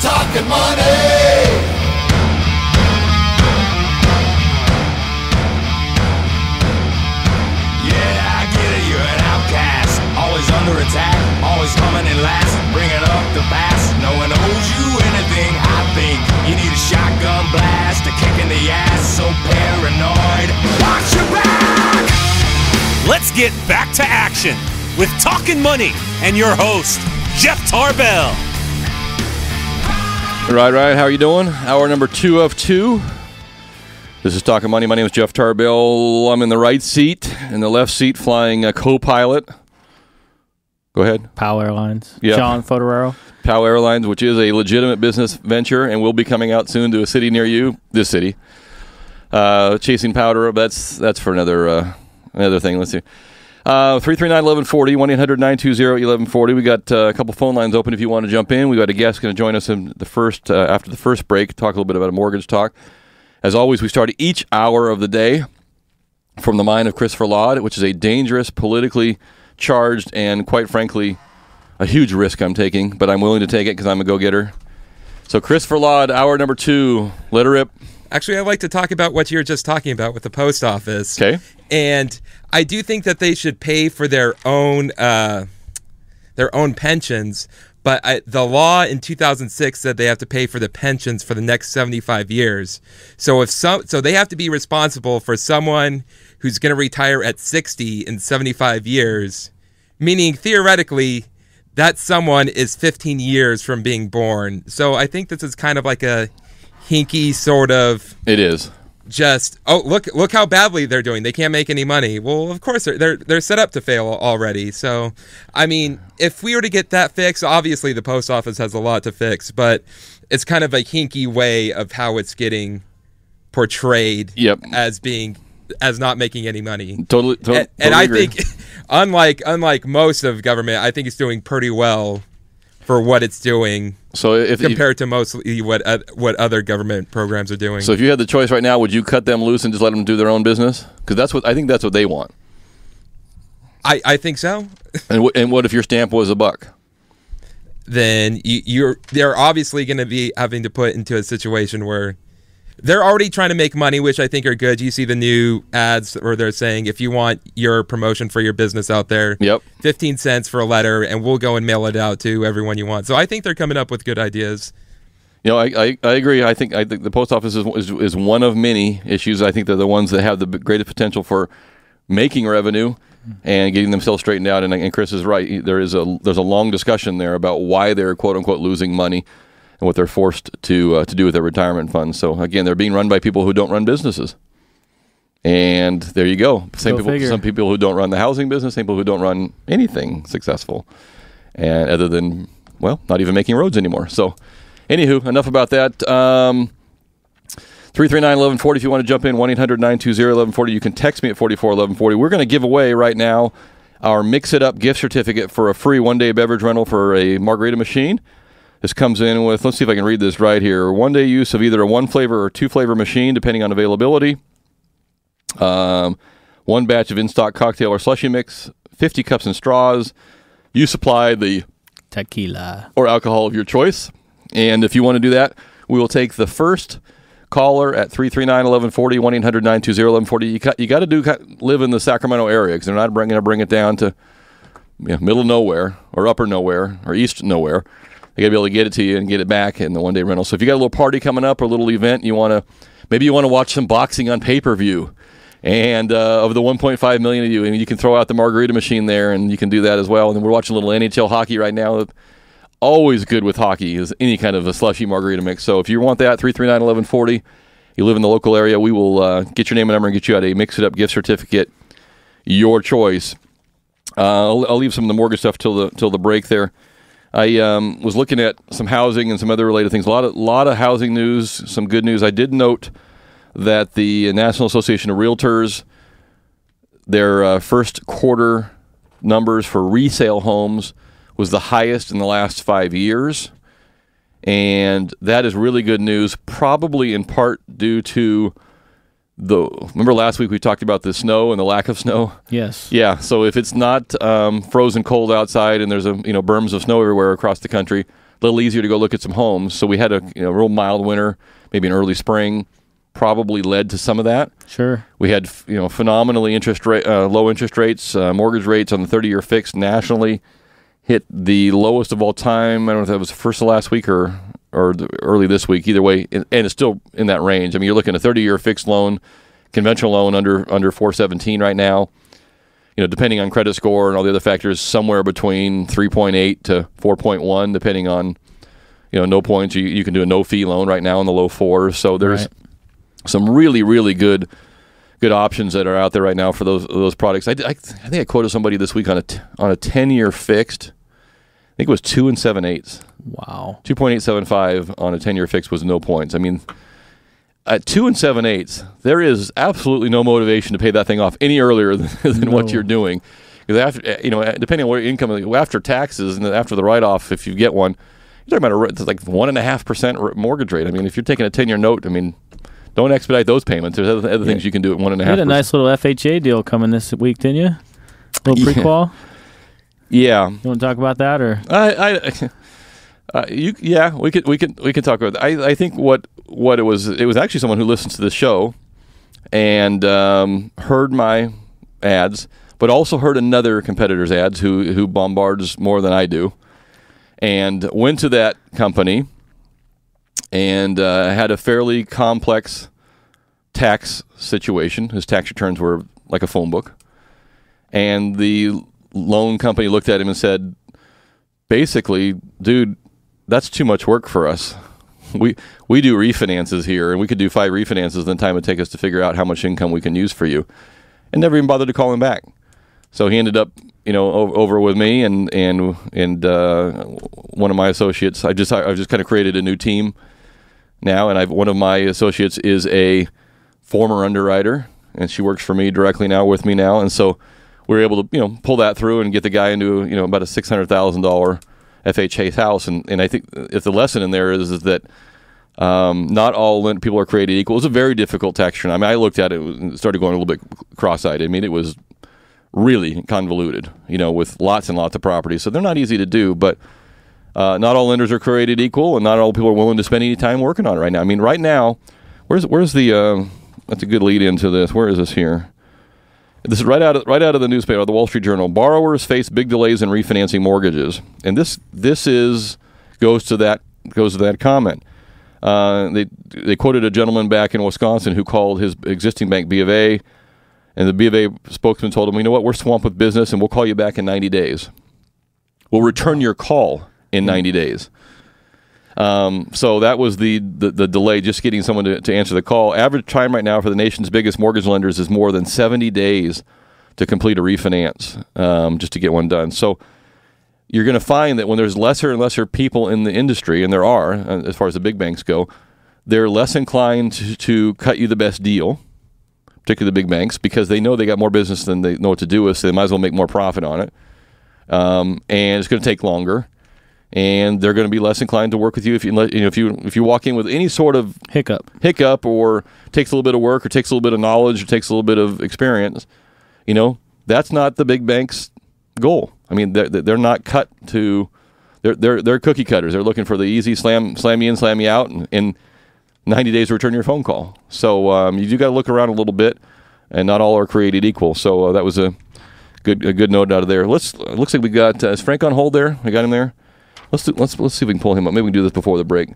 Talkin Money. Under attack, always coming in last, bringing up the past. No one owes you anything, I think. You need a shotgun blast, a kick in the ass, so paranoid. Watch your back! Let's get back to action with Talkin Money and your host, Jeff Tarbell. Right. How are you doing? Hour number 2 of 2. This is Talkin Money. My name is Jeff Tarbell. I'm in the right seat. In the left seat, flying a co-pilot. Go ahead. PAL Airlines. Yeah. John Fotoraro. PAL Airlines, which is a legitimate business venture and will be coming out soon to a city near you. This city. Chasing powder. That's for another thing. Let's see. 339-1140, 1-800-920-1140. We got a couple phone lines open if you want to jump in. We got a guest going to join us in the first after the first break. Talk a little bit about a mortgage talk. As always, we start each hour of the day from the mind of Christopher Laud, which is a dangerous, politically charged, and quite frankly, a huge risk I'm taking, but I'm willing to take it because I'm a go-getter. So Christopher Laud, hour number 2, let her rip. Actually, I'd like to talk about what you were just talking about with the post office. Okay. And I do think that they should pay for their own pensions, but the law in 2006 said they have to pay for the pensions for the next 75 years. So so they have to be responsible for someone who's going to retire at 60 in 75 years, meaning theoretically that someone is 15 years from being born. So I think this is kind of like a hinky sort of... It is. Just, look how badly they're doing. They can't make any money. Well, of course, they're set up to fail already. So, I mean, if we were to get that fixed, obviously the post office has a lot to fix, but it's kind of a hinky way of how it's getting portrayed as not making any money. Totally and I agree. think, unlike most of government, I think it's doing pretty well for what it's doing. So compared to mostly what other government programs are doing. So if you had the choice right now, would you cut them loose and just let them do their own business? Because I think that's what they want. I think so. And what if your stamp was $1? Then they're obviously going to be having to put into a situation where they're already trying to make money, which I think are good. You see the new ads where they're saying, if you want your promotion for your business out there, 15 cents for a letter, and we'll go and mail it out to everyone you want. So I think they're coming up with good ideas. You know, I agree. I think the post office is one of many issues. I think they're the ones that have the greatest potential for making revenue and getting themselves straightened out. And Chris is right. There's a long discussion there about why they're quote unquote losing money and what they're forced to do with their retirement funds. So again, they're being run by people who don't run businesses. And there you go. Some people who don't run the housing business, some people who don't run anything successful, and other than, well, not even making roads anymore. So anywho, enough about that. 339-1140 if you want to jump in, 1-800-920-1140. You can text me at 441140. We're going to give away right now our Mix It Up gift certificate for a free one-day beverage rental for a margarita machine. This comes in with, let's see if I can read this right here, one-day use of either a one-flavor or two-flavor machine, depending on availability. One batch of in-stock cocktail or slushy mix, 50 cups and straws. You supply the tequila or alcohol of your choice. And if you want to do that, we will take the first caller at 339-1140, 1-800-920-1140. You got to live in the Sacramento area because they're not going to bring it down to middle of nowhere or upper nowhere or east nowhere. They got to be able to get it to you and get it back in the one-day rental. So if you got a little party coming up or a little event, maybe you want to watch some boxing on pay-per-view, and of the 1.5 million of you, and you can throw out the margarita machine there, and you can do that as well. And then we're watching a little NHL hockey right now. Always good with hockey is any kind of a slushy margarita mix. So if you want that, 339-1140, you live in the local area, we will get your name and number and get you out a Mix It Up gift certificate, your choice. I'll leave some of the mortgage stuff till the break there. I was looking at some housing and some other related things. A lot of housing news, some good news. I did note that the National Association of Realtors, their first quarter numbers for resale homes was the highest in the last 5 years. And that is really good news, probably in part due to remember last week we talked about the snow and the lack of snow? Yes. Yeah, so if it's not frozen cold outside and there's berms of snow everywhere across the country, little easier to go look at some homes. So we had a real mild winter, maybe an early spring, probably led to some of that. Sure. We had phenomenally low interest rates, mortgage rates on the 30-year fixed nationally hit the lowest of all time. I don't know if that was the first of last week or early this week. Either way, and it's still in that range. I mean, you're looking at a 30-year fixed loan, conventional loan under 417 right now. Depending on credit score and all the other factors, somewhere between 3.8 to 4.1, depending on no points. You can do a no fee loan right now in the low fours. So there's some really, really good options that are out there right now for those products. I think I quoted somebody this week on a 10-year fixed. I think it was 2 7/8. Wow. 2.875 on a 10-year fixed was no points. I mean, at 2 7/8, there is absolutely no motivation to pay that thing off any earlier than what you're doing. Because after, depending on what your income is, after taxes and after the write-off, if you get one, you're talking about like 1.5% mortgage rate. I mean, if you're taking a 10-year note, I mean, don't expedite those payments. There's other things you can do at 1.5%. You had a nice little FHA deal coming this week, didn't you? A little prequal. Yeah. You want to talk about that, or we can talk about that. I think what it was actually someone who listens to the show and heard my ads, but also heard another competitor's ads who bombards more than I do, and went to that company and had a fairly complex tax situation. His tax returns were like a phone book, and the loan company looked at him and said, basically, dude, that's too much work for us. We do refinances here, and we could do 5 refinances in the time it would take us to figure out how much income we can use for you, and never even bothered to call him back. So he ended up, over with me and one of my associates. I've just kind of created a new team now, and one of my associates is a former underwriter, and she works for me directly now with me now, and so we were able to pull that through and get the guy into about a $600,000 FHA house, and I think if the lesson in there is that not all people are created equal. It was a very difficult tax return. I mean, I looked at it and started going a little bit cross-eyed. I mean, it was really convoluted, with lots and lots of properties. So they're not easy to do, but not all lenders are created equal, and not all people are willing to spend any time working on it right now. I mean, right now, where's the that's a good lead into this. Where is this here? This is right out of the newspaper, the Wall Street Journal. Borrowers face big delays in refinancing mortgages, and this goes to that comment. They quoted a gentleman back in Wisconsin who called his existing bank, B of A, and the B of A spokesman told him, we're swamped with business, and we'll call you back in 90 days. We'll return your call in 90 days. So that was the delay, just getting someone to answer the call. Average time right now for the nation's biggest mortgage lenders is more than 70 days to complete a refinance, just to get one done. So you're going to find that when there's lesser and lesser people in the industry, and there are, as far as the big banks go, they're less inclined to cut you the best deal, particularly the big banks, because they know they got more business than they know what to do with, so they might as well make more profit on it. And it's going to take longer. And they're going to be less inclined to work with you if you walk in with any sort of hiccup, or takes a little bit of work, or takes a little bit of knowledge, or takes a little bit of experience. That's not the big bank's goal. I mean, they're not cut to. They're cookie cutters. They're looking for the easy slam you in, slam you out, and in 90 days return your phone call. So you do got to look around a little bit, and not all are created equal. So that was a good note out of there. Looks like we got is Frank on hold there? We got him there. Let's see if we can pull him up. Maybe we can do this before the break.